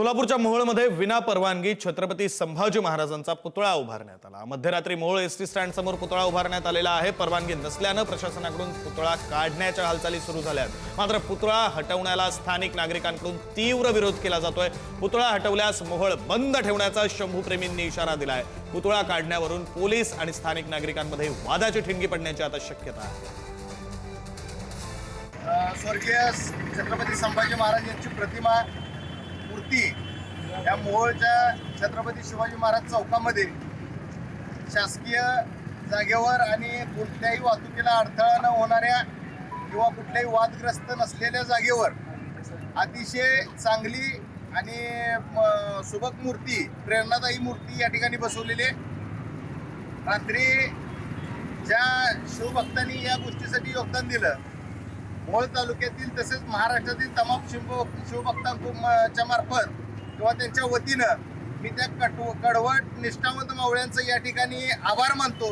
सोलापूरच्या मोहोळमध्ये विना परवानगी छत्रपती संभाजी महाराजांचा पुतळा उभारण्यात आला। मध्यरात्री मोहोळ एसटी स्टँड समोर पुतळा उभारण्यात आलेला आहे। परवानगी नसल्याने प्रशासनाकडून पुतळा काढण्याच्या हालचाली सुरू झाल्या आहेत। मात्र पुतळा हटवण्याला स्थानिक नागरिकांकडून तीव्र विरोध केला जातोय। पुतळा हटवल्यास मोहोळ बंद ठेवण्याचा शंभूप्रेमींनी इशारा दिलाय। पुतळा काढण्यावरून पोलीस आणि स्थानिक नागरिकांमध्ये वादाची ठिणगी पडण्याची आता शक्यता आहे। स्वर्गीय छत्रपती संभाजी महाराज यांची प्रतिमा मूर्ती या मोहोळच्या छत्रपती शिवाजी महाराज चौकामध्ये शासकीय जागेवर आणि कोणत्याही वाहतुकीला अडथळा न होणाऱ्या किंवा कुठल्याही वादग्रस्त नसलेल्या जागेवर अतिशय चांगली आणि सुबक मूर्ती, प्रेरणादायी मूर्ती या ठिकाणी बसवलेली आहे। रात्री ज्या शिवभक्तांनी या गोष्टीसाठी योगदान दिलं, मोहोळ तालुक्यातील तसेच महाराष्ट्रातील तमाम शिवभक्तांच्या मार्फत किंवा त्यांच्या वतीनं मी त्या कडवट निष्ठावंत मावळ्यांचं या ठिकाणी आभार मानतो।